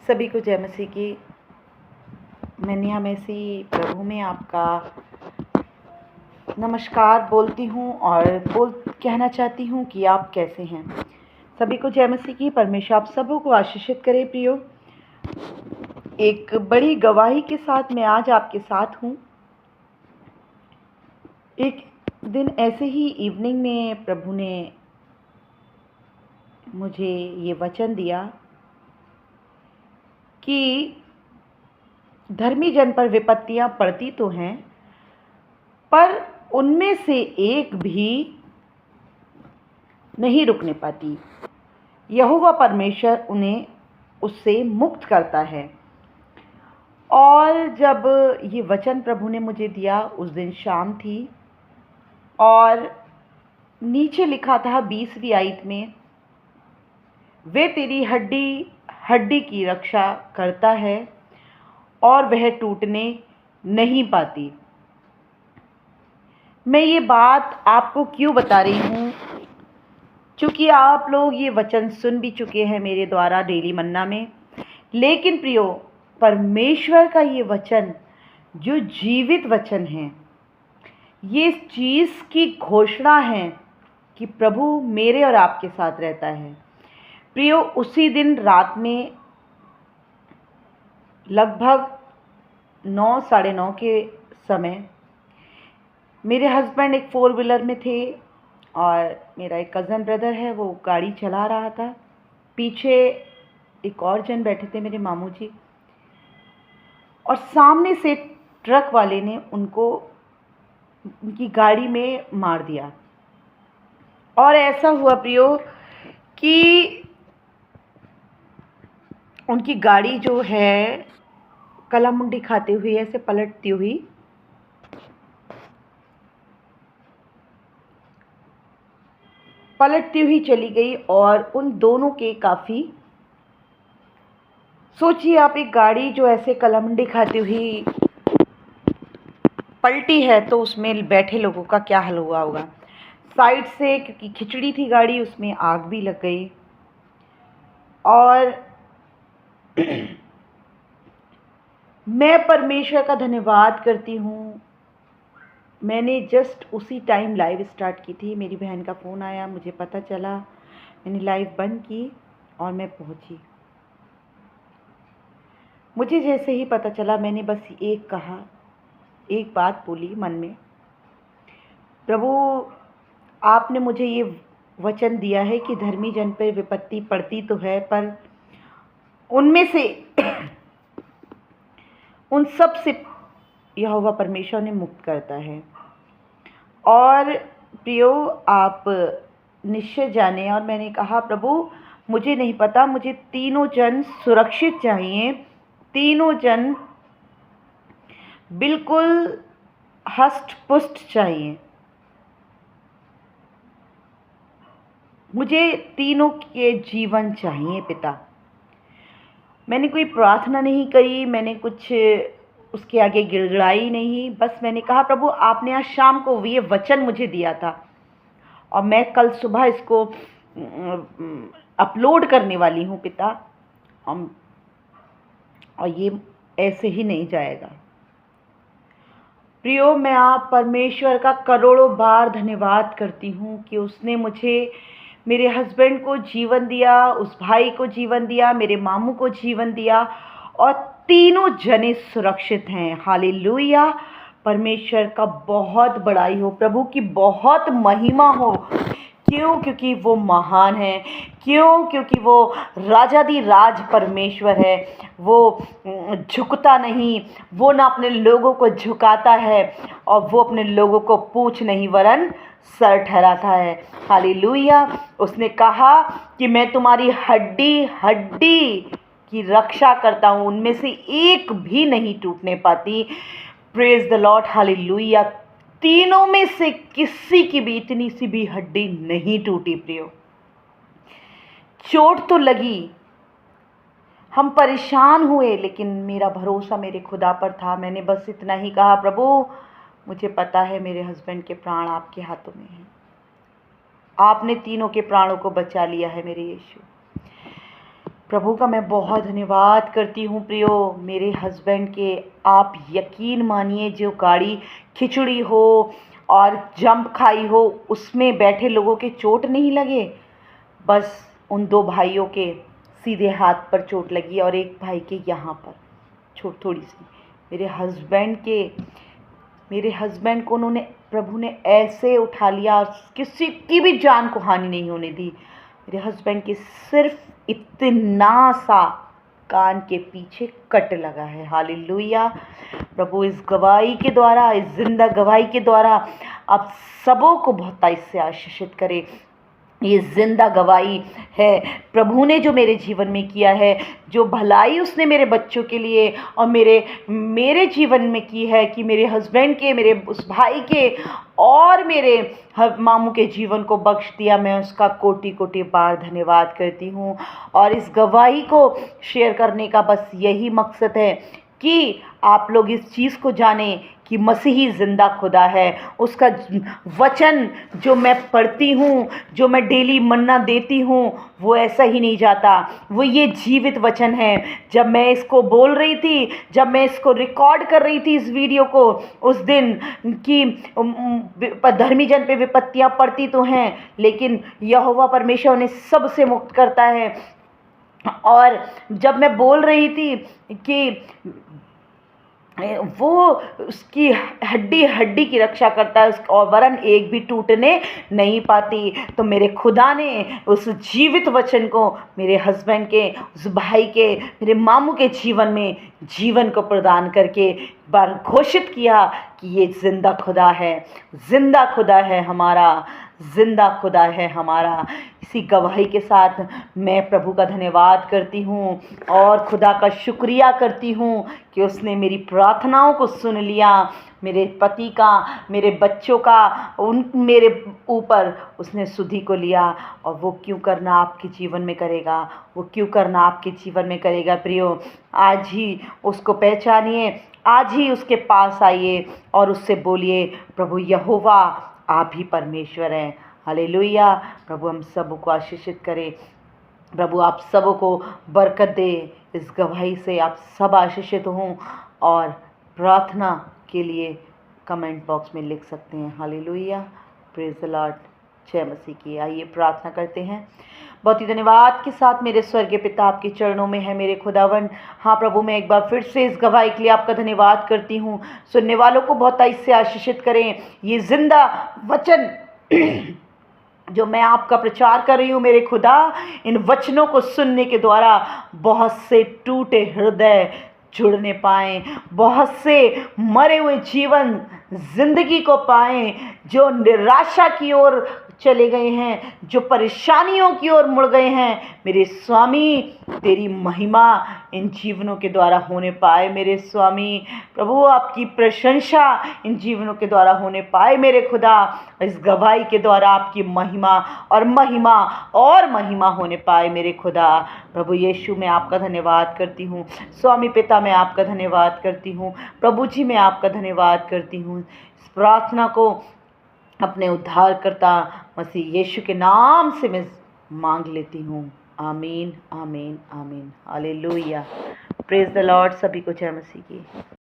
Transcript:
सभी को जय मसीह की। मैं नेहा मैसी प्रभु में आपका नमस्कार बोलती हूँ और कहना चाहती हूँ कि आप कैसे हैं। सभी को जय मसीह की। परमेश्वर आप सबों को आशीषित करे। प्रियो, एक बड़ी गवाही के साथ मैं आज आपके साथ हूँ। एक दिन ऐसे ही इवनिंग में प्रभु ने मुझे ये वचन दिया कि धर्मी जन पर विपत्तियां पड़ती तो हैं, पर उनमें से एक भी नहीं रुकने पाती। यहोवा परमेश्वर उन्हें उससे मुक्त करता है। और जब ये वचन प्रभु ने मुझे दिया, उस दिन शाम थी और नीचे लिखा था 20वीं आयत में, वे तेरी हड्डी हड्डी की रक्षा करता है और वह टूटने नहीं पाती। मैं ये बात आपको क्यों बता रही हूँ? क्योंकि आप लोग ये वचन सुन भी चुके हैं मेरे द्वारा डेली मन्ना में। लेकिन प्रियो, परमेश्वर का ये वचन जो जीवित वचन है, ये इस चीज़ की घोषणा है कि प्रभु मेरे और आपके साथ रहता है। प्रियो, उसी दिन रात में लगभग 9 साढ़े 9 के समय मेरे हस्बैंड एक 4 व्हीलर में थे और मेरा एक कज़न ब्रदर है, वो गाड़ी चला रहा था। पीछे एक और जन बैठे थे, मेरे मामू जी, और सामने से ट्रक वाले ने उनकी गाड़ी में मार दिया। और ऐसा हुआ प्रियो कि उनकी गाड़ी जो है कला मुंडी खाते हुए ऐसे पलटती हुई चली गई। और उन दोनों के काफ़ी, सोचिए आप, एक गाड़ी जो ऐसे कलामुंडी खाती हुई पलटी है तो उसमें बैठे लोगों का क्या हाल हुआ होगा। साइड से, क्योंकि खिचड़ी थी गाड़ी, उसमें आग भी लग गई। और मैं परमेश्वर का धन्यवाद करती हूँ। मैंने जस्ट उसी टाइम लाइव स्टार्ट की थी, मेरी बहन का फ़ोन आया, मुझे पता चला, मैंने लाइव बंद की और मैं पहुँची। मुझे जैसे ही पता चला, मैंने बस एक बात बोली मन में, प्रभु आपने मुझे ये वचन दिया है कि धर्मी जन पर विपत्ति पड़ती तो है, पर उनमें से उन सब से यहोवा परमेश्वर ने मुक्त करता है। और प्रियो, आप निश्चय जाने। और मैंने कहा, प्रभु मुझे नहीं पता, मुझे तीनों जन सुरक्षित चाहिए, तीनों जन बिल्कुल हष्ट पुष्ट चाहिए, मुझे तीनों के जीवन चाहिए पिता। मैंने कोई प्रार्थना नहीं करी, मैंने कुछ उसके आगे गिड़गिड़ाई नहीं। बस मैंने कहा, प्रभु आपने आज शाम को ये वचन मुझे दिया था और मैं कल सुबह इसको अपलोड करने वाली हूँ पिता, और ये ऐसे ही नहीं जाएगा। प्रियो, मैं आप परमेश्वर का करोड़ों बार धन्यवाद करती हूँ कि उसने मुझे, मेरे हस्बैंड को जीवन दिया, उस भाई को जीवन दिया, मेरे मामू को जीवन दिया, और तीनों जने सुरक्षित हैं। हालेलुया। परमेश्वर का बहुत बड़ाई हो, प्रभु की बहुत महिमा हो। क्यों? क्योंकि वो महान है। क्यों? क्योंकि वो राजाधिराज परमेश्वर है। वो झुकता नहीं, वो ना अपने लोगों को झुकाता है और वो अपने लोगों को पूँछ नहीं वरन सर ठहराता है। हालेलुया। उसने कहा कि मैं तुम्हारी हड्डी हड्डी की रक्षा करता हूँ, उनमें से एक भी नहीं टूटने पाती। Praise the Lord. हालेलुया। तीनों में से किसी की भी इतनी सी भी हड्डी नहीं टूटी। प्रियो, चोट तो लगी, हम परेशान हुए, लेकिन मेरा भरोसा मेरे खुदा पर था। मैंने बस इतना ही कहा, प्रभु मुझे पता है मेरे हस्बैंड के प्राण आपके हाथों में हैं, आपने तीनों के प्राणों को बचा लिया है मेरे यीशु। प्रभु का मैं बहुत धन्यवाद करती हूँ प्रियो, मेरे हस्बैंड के। आप यकीन मानिए, जो गाड़ी खिचड़ी हो और जंप खाई हो, उसमें बैठे लोगों के चोट नहीं लगे, बस उन दो भाइयों के सीधे हाथ पर चोट लगी और एक भाई के यहाँ पर चोट थोड़ी सी। मेरे हस्बैंड को उन्होंने, प्रभु ने ऐसे उठा लिया, किसी की भी जान को हानि नहीं होने दी। मेरे हस्बैंड के सिर्फ इतना सा कान के पीछे कट लगा है। हालेलुया। प्रभु इस गवाही के द्वारा, इस जिंदा गवाही के द्वारा आप सबों को बहुतायत से आशीषित करे। ये जिंदा गवाही है प्रभु ने जो मेरे जीवन में किया है, जो भलाई उसने मेरे बच्चों के लिए और मेरे जीवन में की है, कि मेरे हस्बैंड के, मेरे उस भाई के और मेरे मामू के जीवन को बख्श दिया। मैं उसका कोटि कोटि बार धन्यवाद करती हूँ। और इस गवाही को शेयर करने का बस यही मकसद है कि आप लोग इस चीज़ को जानें कि मसीही ज़िंदा खुदा है। उसका वचन जो मैं पढ़ती हूँ, जो मैं डेली मन्ना देती हूँ, वो ऐसा ही नहीं जाता, वो ये जीवित वचन है। जब मैं इसको बोल रही थी, जब मैं इसको रिकॉर्ड कर रही थी इस वीडियो को, उस दिन कि धर्मी जन पे विपत्तियाँ पड़ती तो हैं, लेकिन यहोवा परमेश्वर उन्हें सबसे मुक्त करता है। और जब मैं बोल रही थी कि वो उसकी हड्डी हड्डी की रक्षा करता है और वरन एक भी टूटने नहीं पाती, तो मेरे खुदा ने उस जीवित वचन को मेरे हस्बैंड के, उस भाई के, मेरे मामू के जीवन में जीवन को प्रदान करके बार घोषित किया कि ये जिंदा खुदा है, जिंदा खुदा है हमारा, जिंदा खुदा है हमारा। इसी गवाही के साथ मैं प्रभु का धन्यवाद करती हूँ और खुदा का शुक्रिया करती हूँ कि उसने मेरी प्रार्थनाओं को सुन लिया, मेरे पति का, मेरे बच्चों का, मेरे ऊपर उसने सुधि को लिया। और वो क्यों करना आपके जीवन में करेगा, वो क्यों करना आपके जीवन में करेगा प्रियो। आज ही उसको पहचानिए, आज ही उसके पास आइए और उससे बोलिए, प्रभु यहोवा आप ही परमेश्वर हैं। हालेलुया। प्रभु हम सब को आशीषित करे, प्रभु आप सबों को बरकत दे। इस गवाही से आप सब आशीषित हों। और प्रार्थना के लिए कमेंट बॉक्स में लिख सकते हैं। हालेलुया, प्रेज द लॉर्ड, जय मसीह की। आइए प्रार्थना करते हैं। बहुत ही धन्यवाद के साथ मेरे स्वर्गीय पिता आपके चरणों में है मेरे खुदावन। हाँ प्रभु, मैं एक बार फिर से इस गवाही के लिए आपका धन्यवाद करती हूँ। सुनने वालों को बहुत इससे आशीषित करें। ये जिंदा वचन जो मैं आपका प्रचार कर रही हूँ मेरे खुदा, इन वचनों को सुनने के द्वारा बहुत से टूटे हृदय जुड़ने पाएँ, बहुत से मरे हुए जीवन जिंदगी को पाएँ, जो निराशा की ओर चले गए हैं, जो परेशानियों की ओर मुड़ गए हैं। मेरे स्वामी, तेरी महिमा इन जीवनों के द्वारा होने पाए मेरे स्वामी। प्रभु आपकी प्रशंसा इन जीवनों के द्वारा होने पाए मेरे खुदा। इस गवाही के द्वारा आपकी महिमा और महिमा और महिमा होने पाए मेरे खुदा। प्रभु यीशु, मैं आपका धन्यवाद करती हूँ। स्वामी पिता, मैं आपका धन्यवाद करती हूँ। प्रभु जी, मैं आपका धन्यवाद करती हूँ। इस प्रार्थना को अपने उद्धारकर्ता मसीह यीशु के नाम से मैं मांग लेती हूँ। आमीन, आमीन, आमीन। Hallelujah, praise the Lord. सभी को जय मसीह की।